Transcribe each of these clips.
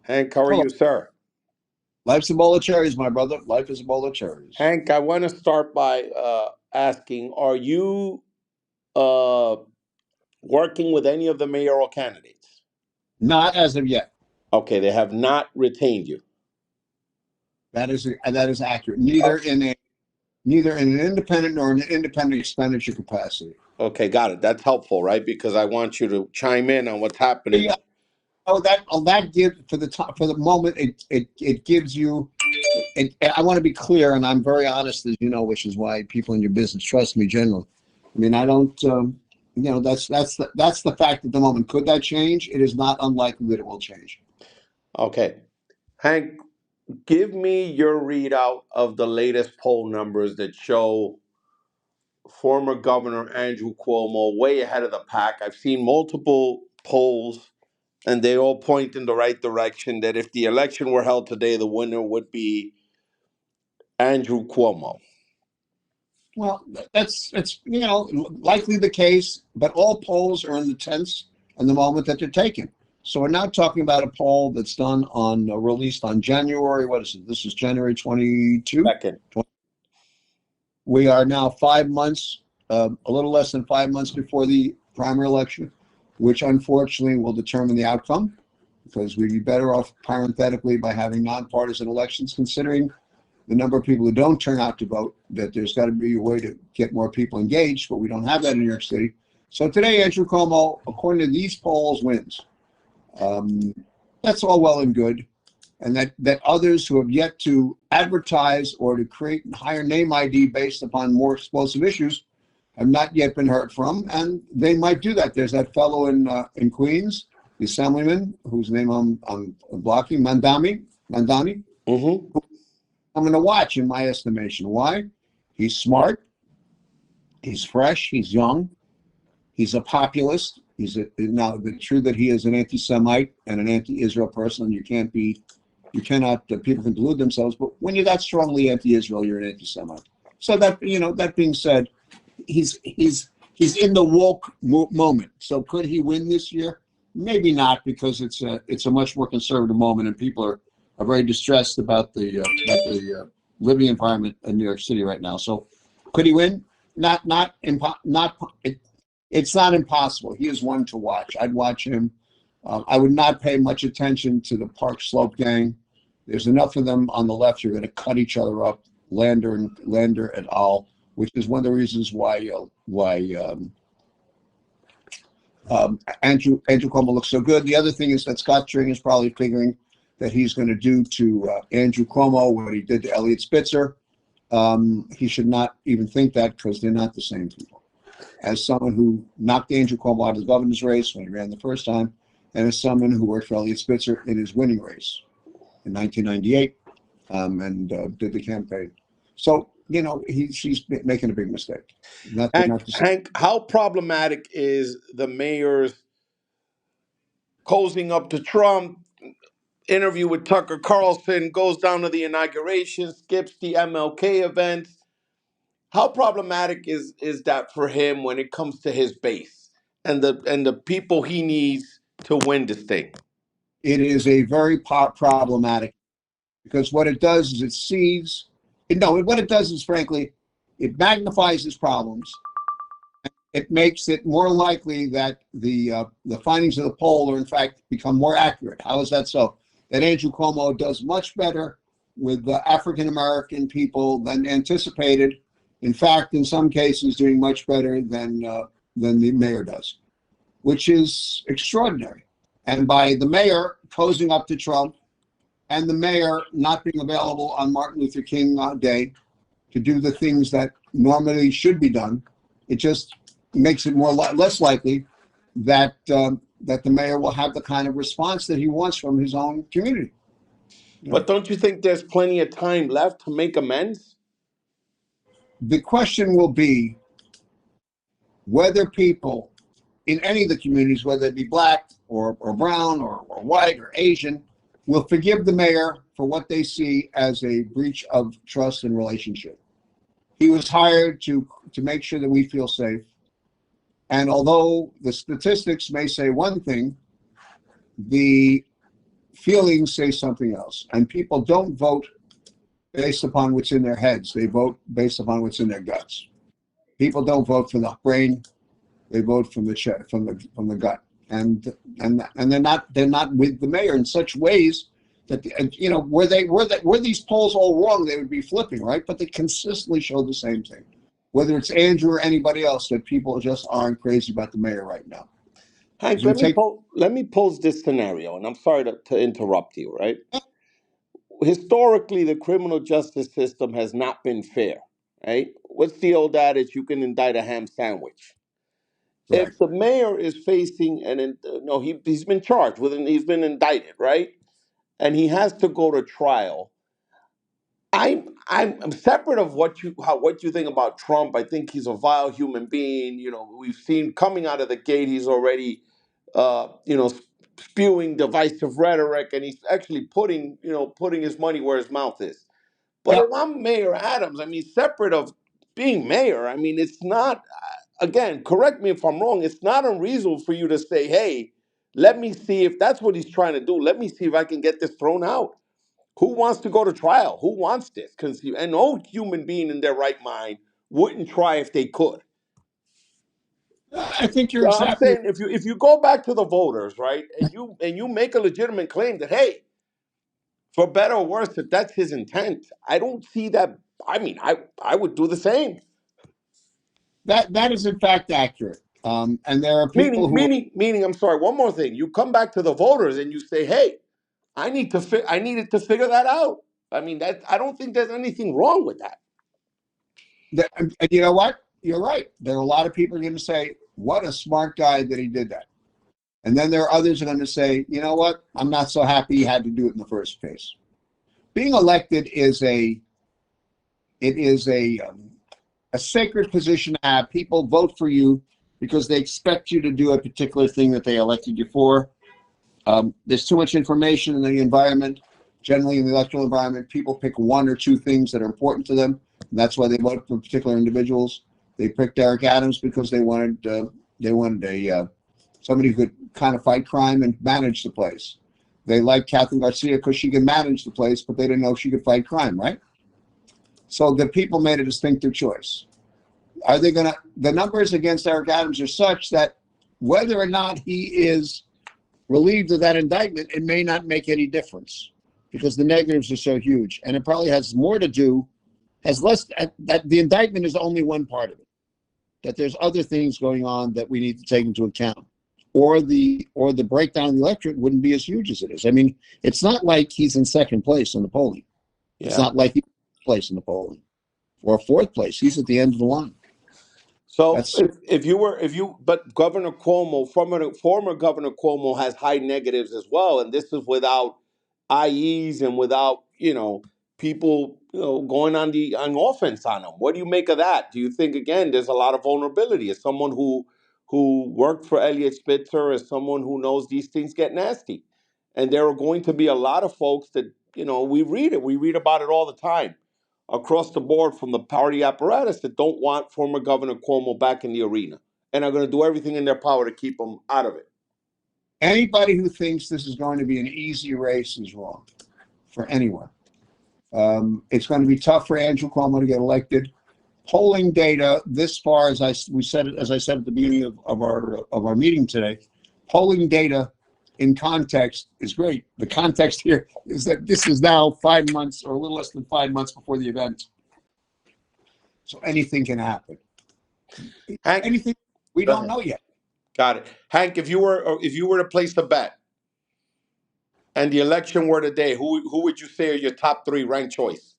Hank, how are Hello. you, sir? Life's a bowl of cherries, my brother. Life is a bowl of cherries. Hank, I want to start by asking, are you uh, working with any of the mayoral candidates? Not as of yet. Okay, they have not retained you. That is accurate. Oh, Neither in an independent nor in an independent expenditure capacity. okay, got it. That's helpful, right? Because I want you to chime in on what's Yeah. happening. That gives for the moment it gives you. I want to be clear, and I'm very honest, as you know, which is why people in your business trust me generally. I mean, I don't. That's the fact at the moment. Could that change? It is not unlikely that it will change. Okay, Hank, give me your readout of the latest poll numbers that show former Governor Andrew Cuomo way ahead of the pack. I've seen multiple polls, and they all point in the right direction that if the election were held today, the winner would be Andrew Cuomo. Well, that's likely the case, but all polls are in the tense and the moment that they're taken. So we're not talking about a poll that's done on released on January. What is it? This is January 22. Second. We are now 5 months, a little less than 5 months before the primary election, which unfortunately will determine the outcome, because we'd be better off parenthetically by having nonpartisan elections, considering the number of people who don't turn out to vote, that there's got to be a way to get more people engaged, but we don't have that in New York City. So today, Andrew Cuomo, according to these polls, wins. That's all well and good. And that others who have yet to advertise or to create higher name ID based upon more explosive issues have not yet been heard from, and they might do that. There's that fellow in Queens, the assemblyman, whose name I'm blocking, Mandani. Mm-hmm. I'm going to watch, in my estimation. Why? He's smart. He's fresh. He's young. He's a populist. Now, the true that he is an anti-Semite and an anti-Israel person. People can delude themselves, but when you're that strongly anti-Israel, you're an anti-Semite. So that being said, he's in the woke moment. So could he win this year? Maybe not, because it's a much more conservative moment, and people are very distressed about the living environment in New York City right now. So, could he win? It's not impossible. He is one to watch. I'd watch him. I would not pay much attention to the Park Slope gang. There's enough of them on the left who are going to cut each other up. Lander et al., which is one of the reasons why Andrew Cuomo looks so good. The other thing is that Scott Tring is probably figuring that he's going to do to Andrew Cuomo what he did to Elliot Spitzer. He should not even think that, because they're not the same people. As someone who knocked Andrew Cuomo out of the governor's race when he ran the first time, and as someone who worked for Elliot Spitzer in his winning race in 1998 and did the campaign. So, she's making a big mistake. Hank, how problematic is the mayor's cozying up to Trump, interview with Tucker Carlson, goes down to the inauguration, skips the MLK events? How problematic is that for him when it comes to his base and the people he needs to win this thing? It is a very problematic, because what it does is what it does is, frankly, it magnifies his problems. It makes it more likely that the findings of the poll are in fact become more accurate. How is that so? That Andrew Cuomo does much better with African American people than anticipated. In fact, in some cases, doing much better than the mayor does, which is extraordinary. And by the mayor cozying up to Trump, and the mayor not being available on Martin Luther King Day to do the things that normally should be done, it just makes it less likely that that the mayor will have the kind of response that he wants from his own community. But don't you think there's plenty of time left to make amends? The question will be whether people in any of the communities, whether it be black or brown or white or Asian, will forgive the mayor for what they see as a breach of trust and relationship. He was hired to make sure that we feel safe. And although the statistics may say one thing, the feelings say something else, and people don't vote based upon what's in their heads. They vote based upon what's in their guts. People don't vote from the brain; they vote from the gut, and they're not with the mayor in such ways that were these polls all wrong, they would be flipping, right? But they consistently show the same thing, whether it's Andrew or anybody else, that people just aren't crazy about the mayor right now. Hank, let me pose this scenario, and I'm sorry to interrupt you, right? Historically, the criminal justice system has not been fair, right? What's the old adage? You can indict a ham sandwich. If Correct. the mayor is facing he's been charged with, he's been indicted, right? And he has to go to trial. I'm separate of what you think about Trump. I think he's a vile human being. We've seen coming out of the gate, he's already, spewing divisive rhetoric, and he's actually putting his money where his mouth is. But if Yep. I'm Mayor Adams, I mean, separate of being mayor, I mean, it's not. Again, correct me if I'm wrong. It's not unreasonable for you to say, "Hey, let me see if that's what he's trying to do. Let me see if I can get this thrown out." Who wants to go to trial? Who wants this? And no human being in their right mind wouldn't try if they could. I think you're So I'm exactly saying if you go back to the voters, right, and you make a legitimate claim that, hey, for better or worse, if that's his intent, I don't see that. I mean, I would do the same. that is in fact accurate. And there are people Meaning, who meaning, meaning. I'm sorry. One more thing. You come back to the voters and you say, hey, I needed to figure that out. I mean, I don't think there's anything wrong with that. and you know what? You're right. There are a lot of people who are going to say, "What a smart guy that he did that," and then there are others who are going to say, "You know what? I'm not so happy he had to do it in the first place." Being elected is a sacred position to have. People vote for you because they expect you to do a particular thing that they elected you for. There's too much information in the environment. Generally, in the electoral environment, people pick one or two things that are important to them, and that's why they vote for particular individuals. They picked Eric Adams because they wanted somebody who could kind of fight crime and manage the place. They liked Catherine Garcia because she could manage the place, but they didn't know she could fight crime, right? So the people made a distinctive choice. The numbers against Eric Adams are such that whether or not he is relieved of that indictment, it may not make any difference because the negatives are so huge. And it probably has more to do, that the indictment is only one part of it, that there's other things going on that we need to take into account. Or the breakdown of the electorate wouldn't be as huge as it is. I mean, it's not like he's in second place in the polling. It's Yeah. not like he's in place in the polling or fourth place. He's at the end of the line. So That's but Governor Cuomo, former Governor Cuomo, has high negatives as well, and this is without IEs and without people going on offense on him. What do you make of that? Do you think again there's a lot of vulnerability? As someone who worked for Elliot Spitzer, as someone who knows these things get nasty, and there are going to be a lot of folks that we read about it all the time across the board from the party apparatus that don't want former Governor Cuomo back in the arena and are going to do everything in their power to keep him out of it. Anybody who thinks this is going to be an easy race is wrong for anyone. It's going to be tough for Andrew Cuomo to get elected. Polling data this far, as I said at the beginning of our meeting today, polling data in context is great. The context here is that this is now 5 months or a little less than 5 months before the event. So anything can happen. Hank, Anything we go don't ahead. know yet. Got it. Hank, if you were to place a bet and the election were today, who would you say are your top 3 ranked choice?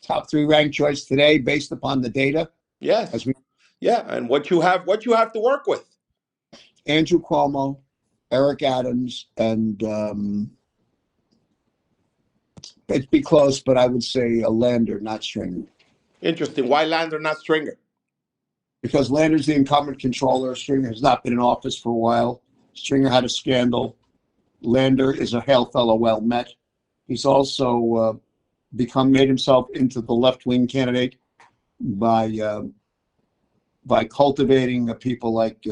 Top 3 ranked choice today based upon the data. Yes. Yeah, and what you have to work with. Andrew Cuomo, Eric Adams, and it'd be close, but I would say Lander, not Stringer. Interesting. Why Lander, not Stringer? Because Lander's the incumbent controller. Stringer has not been in office for a while. Stringer had a scandal. Lander is a hail fellow well met. He's also made himself into the left-wing candidate by cultivating people like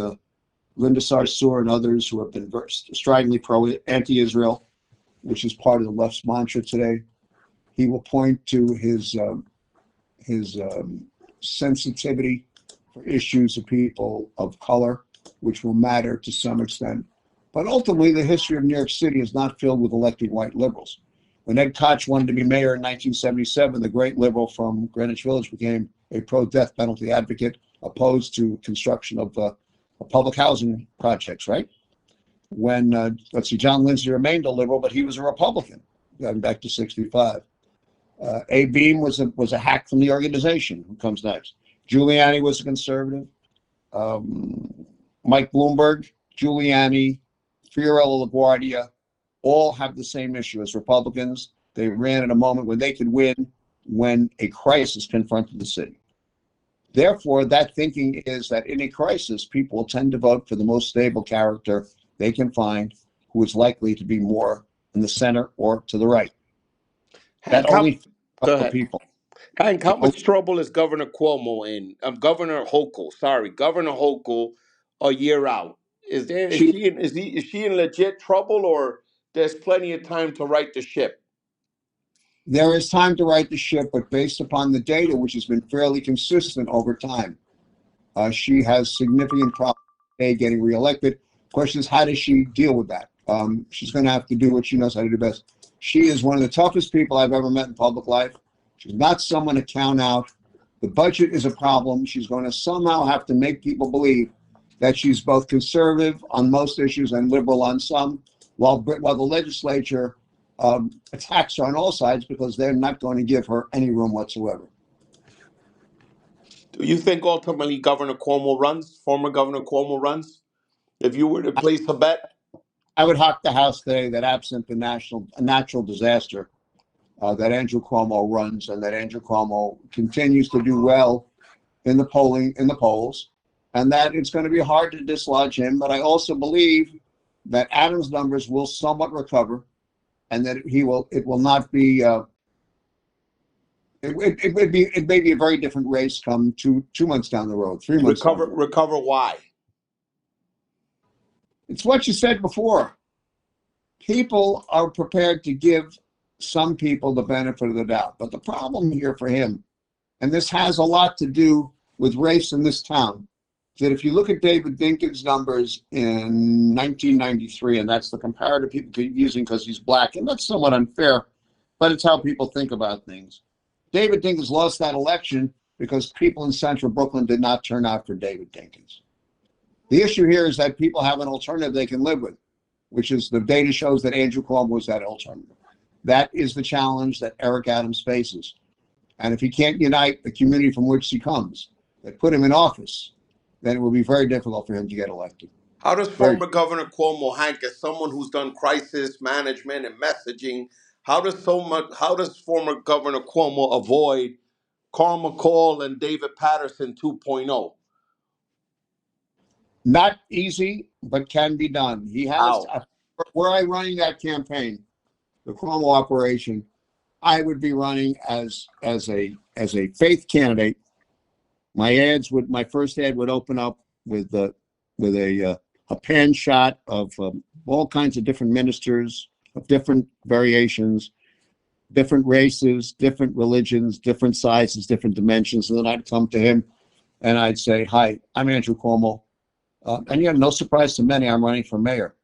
Linda Sarsour and others who have been stridently anti-Israel, which is part of the left's mantra today. He will point to his sensitivity for issues of people of color, which will matter to some extent. But ultimately, the history of New York City is not filled with elected white liberals. When Ed Koch wanted to be mayor in 1977, the great liberal from Greenwich Village became a pro-death penalty advocate, opposed to construction of public housing projects, right? When, John Lindsay remained a liberal, but he was a Republican, going back to 65. A. Beam was a hack from the organization. Who comes next? Giuliani was a conservative. Mike Bloomberg, Giuliani, Fiorello LaGuardia, all have the same issue as Republicans. They ran at a moment when they could win when a crisis confronted the city. Therefore, that thinking is that in a crisis, people will tend to vote for the most stable character they can find, who is likely to be more in the center or to the right. That Hank, only go for ahead. people. Hank, how much trouble is Governor Cuomo in? Governor Hochul, Governor Hochul, a year out. She, Is she in legit trouble, or there's plenty of time to right the ship? there is time to right the ship, but based upon the data, which has been fairly consistent over time, she has significant problems getting reelected. Question is, how does she deal with that? She's going to have to do what she knows how to do best. She is one of the toughest people I've ever met in public life. She's not someone to count out. The budget is a problem. She's going to somehow have to make people believe that she's both conservative on most issues and liberal on some, while the legislature attacks her on all sides because they're not going to give her any room whatsoever. Do you think ultimately former Governor Cuomo runs? If you were to place a bet? I would hock the House today that absent the natural disaster, that Andrew Cuomo runs, and that Andrew Cuomo continues to do well in the polls, and that it's going to be hard to dislodge him. But I also believe that Adams' numbers will somewhat recover, and that it will not be. It may be a very different race come 2 months down the road, 3 months down the road. Recover why? It's what you said before. People are prepared to give some people the benefit of the doubt. But the problem here for him, and this has a lot to do with race in this town, is that if you look at David Dinkins' numbers in 1993, and that's the comparative people keep using because he's black, and that's somewhat unfair, but it's how people think about things. David Dinkins lost that election because people in central Brooklyn did not turn out for David Dinkins. The issue here is that people have an alternative they can live with, which is the data shows that Andrew Cuomo is that alternative. That is the challenge that Eric Adams faces. And if he can't unite the community from which he comes, that put him in office, then it will be very difficult for him to get elected. How does former Governor Cuomo, Hank, as someone who's done crisis management and messaging, how does former Governor Cuomo avoid Carl McCall and David Patterson 2.0? Not easy, but can be done. He has. Were I running that campaign, the Cuomo operation, I would be running as a faith candidate. My first ad would open up with a pan shot of all kinds of different ministers of different variations, different races, different religions, different sizes, different dimensions. And then I'd come to him and I'd say, "Hi, I'm Andrew Cuomo. And yeah, no surprise to many, I'm running for mayor.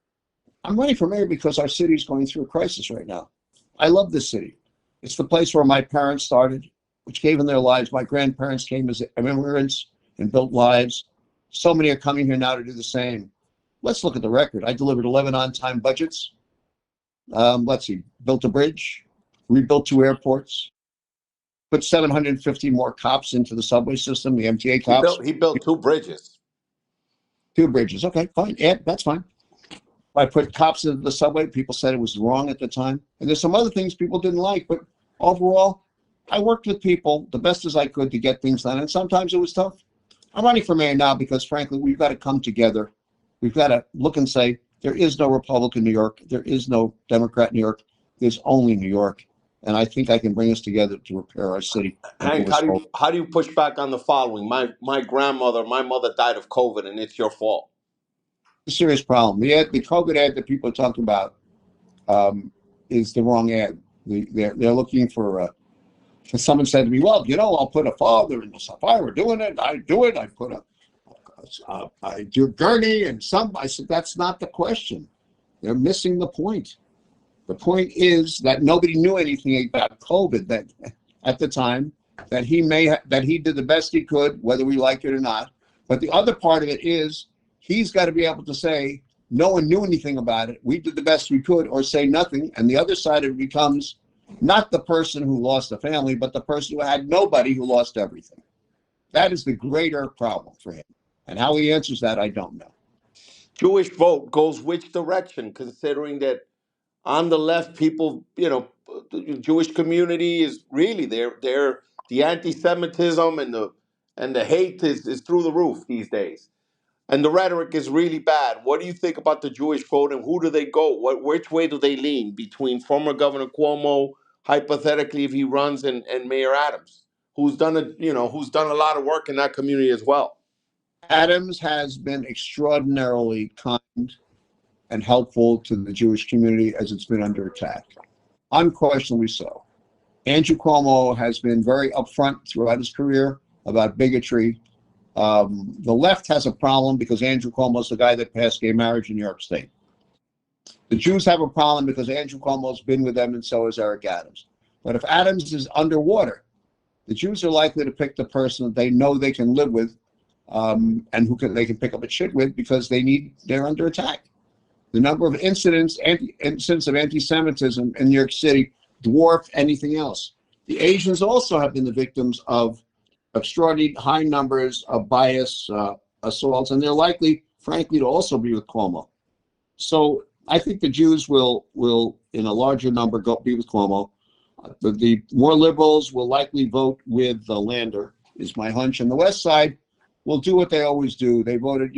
I'm running for mayor because our city is going through a crisis right now. I love this city. It's the place where my parents started, which gave them their lives. My grandparents came as immigrants and built lives. So many are coming here now to do the same. Let's look at the record. I delivered 11 on-time budgets. Let's see, built a bridge, rebuilt 2 airports, put 750 more cops into the subway system, the MTA cops. He built 2 bridges. 2 bridges. Okay, fine. Yeah, that's fine. I put cops into the subway. People said it was wrong at the time. And there's some other things people didn't like. But overall, I worked with people the best as I could to get things done. And sometimes it was tough. I'm running for mayor now because, frankly, we've got to come together. We've got to look and say, there is no Republican New York. There is no Democrat New York. There's only New York. And I think I can bring us together to repair our city. Hank, how do you push back on the following? My mother died of COVID, and it's your fault. a serious problem. The COVID ad that people are talking about is the wrong ad. They're looking for. Someone said to me, "Well, I'll put a father in this. If I were doing it, I'd do it. I put I do gurney and some." I said, "That's not the question. They're missing the point. The point is that nobody knew anything about COVID that at the time, that he did the best he could, whether we like it or not. But the other part of it is he's got to be able to say no one knew anything about it. We did the best we could, or say nothing. And the other side of it becomes not the person who lost a family, but the person who had nobody, who lost everything. That is the greater problem for him. And how he answers that, I don't know. Jewish vote goes which direction, considering that on the left, people, the Jewish community is really they're the anti-Semitism and the hate is through the roof these days, and the rhetoric is really bad. What do you think about the Jewish vote, and who do they go? Which way do they lean between former Governor Cuomo, hypothetically if he runs, and Mayor Adams, who's done a lot of work in that community as well? Adams has been extraordinarily kind and helpful to the Jewish community as it's been under attack. Unquestionably so. Andrew Cuomo has been very upfront throughout his career about bigotry. The left has a problem because Andrew Cuomo is the guy that passed gay marriage in New York State. The Jews have a problem because Andrew Cuomo's been with them, and so is Eric Adams. But if Adams is underwater, the Jews are likely to pick the person that they know they can live with, and they can pick up a shit with, because they're under attack. The number of incidents of anti-Semitism in New York City dwarf anything else. The Asians also have been the victims of extraordinarily high numbers of bias assaults, and they're likely, frankly, to also be with Cuomo. So I think the Jews will in a larger number, be with Cuomo. The more liberals will likely vote with Lander, is my hunch. And the West Side will do what they always do. They voted,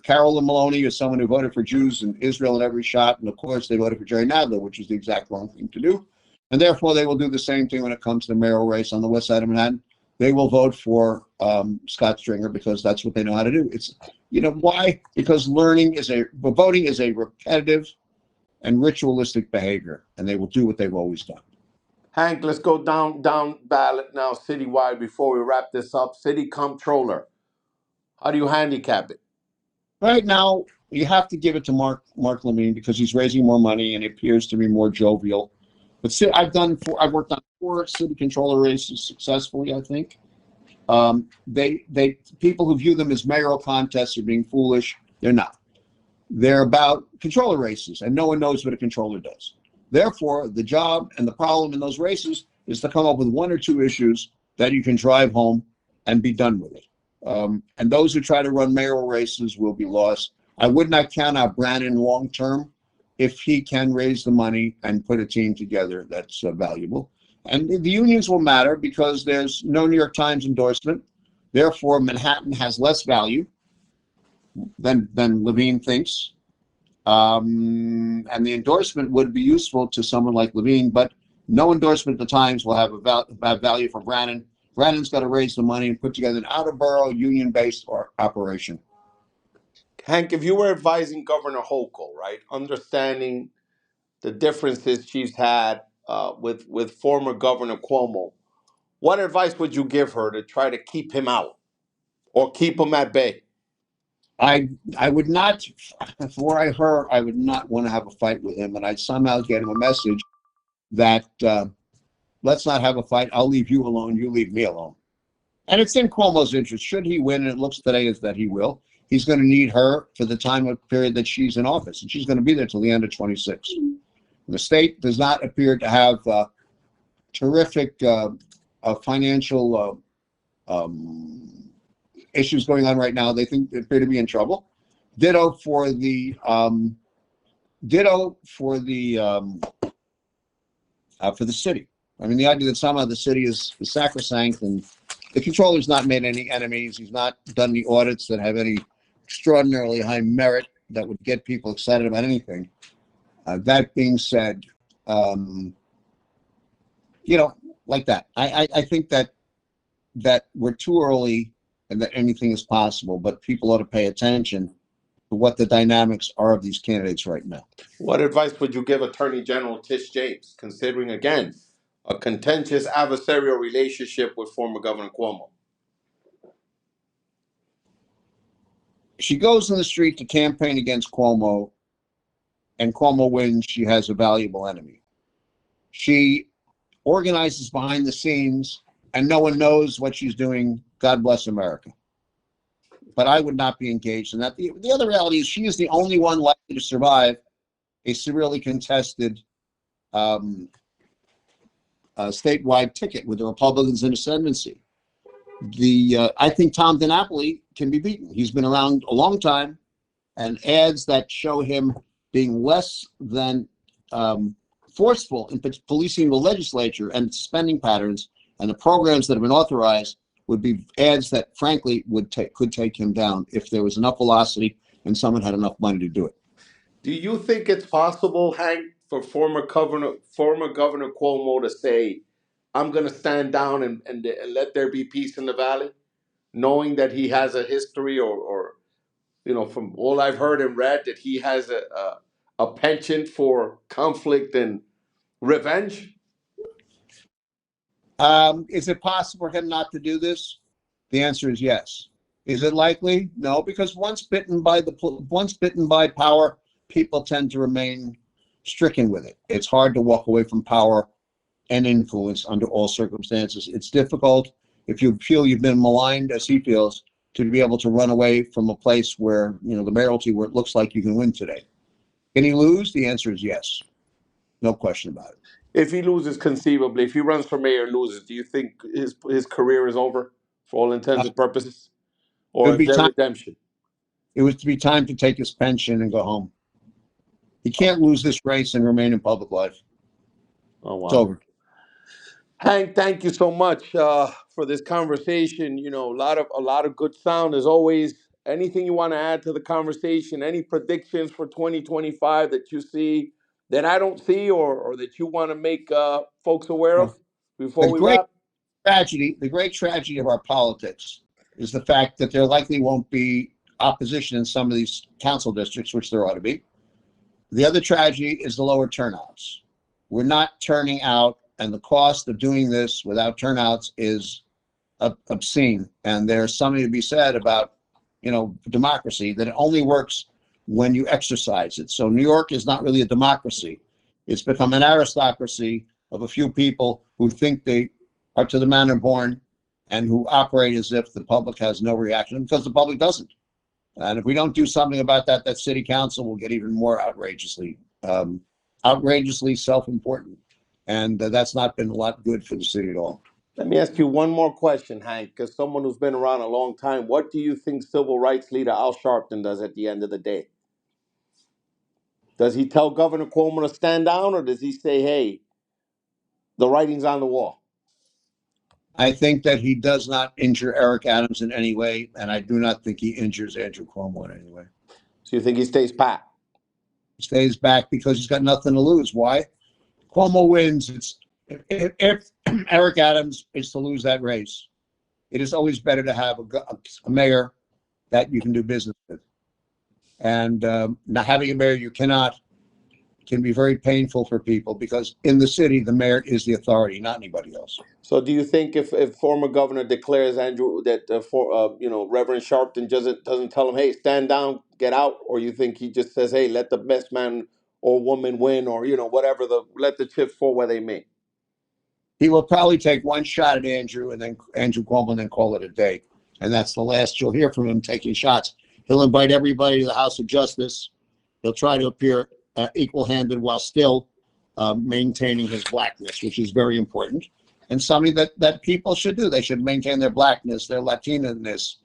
Carolyn Maloney is someone who voted for Jews in Israel in every shot. And of course, they voted for Jerry Nadler, which is the exact wrong thing to do. And therefore, they will do the same thing when it comes to the mayoral race on the West Side of Manhattan. They will vote for Scott Stringer, because that's what they know how to do. It's, why? Because voting is a repetitive and ritualistic behavior, and they will do what they've always done. Hank, let's go down ballot now, citywide, before we wrap this up. City comptroller. How do you handicap it? Right now, you have to give it to Mark Levine, because he's raising more money and he appears to be more jovial. But I've worked on 4 city controller races successfully, I think. People who view them as mayoral contests are being foolish. They're not. They're about controller races, and no one knows what a controller does. Therefore, the job and the problem in those races is to come up with 1 or 2 issues that you can drive home and be done with it. And those who try to run mayoral races will be lost. I would not count out Brannon long term if he can raise the money and put a team together that's valuable. And the unions will matter because there's no New York Times endorsement. Therefore, Manhattan has less value than Levine thinks. And the endorsement would be useful to someone like Levine, but no endorsement at the Times will have value for Brannon. Brannon's got to raise the money and put together an out-of-borough, union-based operation. Hank, if you were advising Governor Hochul, right, understanding the differences she's had with former Governor Cuomo, what advice would you give her to try to keep him out or keep him at bay? I would not, for I would not want to have a fight with him, and I'd somehow get him a message that let's not have a fight. I'll leave you alone. You leave me alone. And it's in Cuomo's interest. Should he win, and it looks today as that he will, he's going to need her for the time period that she's in office, and she's going to be there till the end of 26. The state does not appear to have terrific financial issues going on right now. They appear to be in trouble. Ditto for the city. I mean, the idea that somehow the city is sacrosanct, and the controller's not made any enemies. He's not done the audits that have any extraordinarily high merit that would get people excited about anything. That being said, like that, I think that we're too early and that anything is possible, but people ought to pay attention what the dynamics are of these candidates right now. What advice would you give Attorney General Tish James, considering, again, a contentious adversarial relationship with former Governor Cuomo? She goes in the street to campaign against Cuomo, and Cuomo wins. She has a valuable enemy. She organizes behind the scenes, and no one knows what she's doing. God bless America. But I would not be engaged in that. The other reality is she is the only one likely to survive a severely contested statewide ticket with the Republicans in ascendancy. I think Tom DiNapoli can be beaten. He's been around a long time, and ads that show him being less than forceful in policing the legislature and spending patterns and the programs that have been authorized would be ads that, frankly, could take him down if there was enough velocity and someone had enough money to do it. Do you think it's possible, Hank, for former Governor Cuomo to say, "I'm going to stand down and let there be peace in the valley," knowing that he has a history, or from all I've heard and read, that he has a penchant for conflict and revenge? Is it possible for him not to do this? The answer is yes. Is it likely? No, because once bitten by power, people tend to remain stricken with it. It's hard to walk away from power and influence under all circumstances. It's difficult if you feel you've been maligned, as he feels, to be able to run away from a place where, the mayoralty, where it looks like you can win today. Can he lose? The answer is yes. No question about it. If he loses conceivably, if he runs for mayor and loses, do you think his career is over for all intents and purposes? It Or would is be there time. redemption? It would be time to take his pension and go home. He can't lose this race and remain in public life. Oh, wow. It's over. Hank, thank you so much for this conversation. A lot of good sound as always. Anything you want to add to the conversation? Any predictions for 2025 that you see that I don't see, or that you want to make folks aware of before The we great wrap? the great tragedy of our politics is the fact that there likely won't be opposition in some of these council districts, which there ought to be. The other tragedy is the lower turnouts. We're not turning out, and the cost of doing this without turnouts is obscene. And there's something to be said about, democracy, that it only works when you exercise it. So New York is not really a democracy. It's become an aristocracy of a few people who think they are to the manner born and who operate as if the public has no reaction, because the public doesn't. And if we don't do something about that, that city council will get even more outrageously self-important. And that's not been a lot good for the city at all. Let me ask you one more question, Hank, as someone who's been around a long time. What do you think civil rights leader Al Sharpton does at the end of the day? Does he tell Governor Cuomo to stand down, or does he say, "Hey, the writing's on the wall"? I think that he does not injure Eric Adams in any way, and I do not think he injures Andrew Cuomo in any way. So you think he stays pat? He stays back because he's got nothing to lose. Why? Cuomo wins. If Eric Adams is to lose that race, it is always better to have a mayor that you can do business with. And not having a mayor you cannot can be very painful for people, because in the city, the mayor is the authority, not anybody else. So do you think if former governor declares Andrew that Reverend Sharpton doesn't tell him, "Hey, stand down, get out," or you think he just says, "Hey, let the best man or woman win," or whatever, let the chips fall where they may? He will probably take one shot at Andrew Cuomo, and then call it a day. And that's the last you'll hear from him taking shots. He'll invite everybody to the House of Justice. He'll try to appear equal-handed while still maintaining his blackness, which is very important, and something that people should do. They should maintain their blackness, their Latinaness,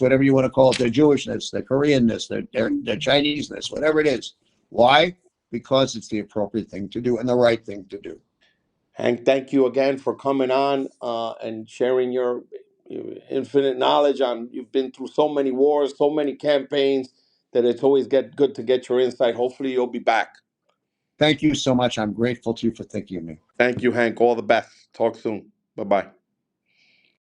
whatever you want to call it, their Jewishness, their Koreanness, their Chineseness, whatever it is. Why? Because it's the appropriate thing to do and the right thing to do. Hank, thank you again for coming on and sharing your infinite knowledge on. You've been through so many wars, so many campaigns, that it's always good to get your insight. Hopefully you'll be back. Thank you so much. I'm grateful to you for thinking of me. Thank you, Hank. All the best. Talk soon. Bye-bye.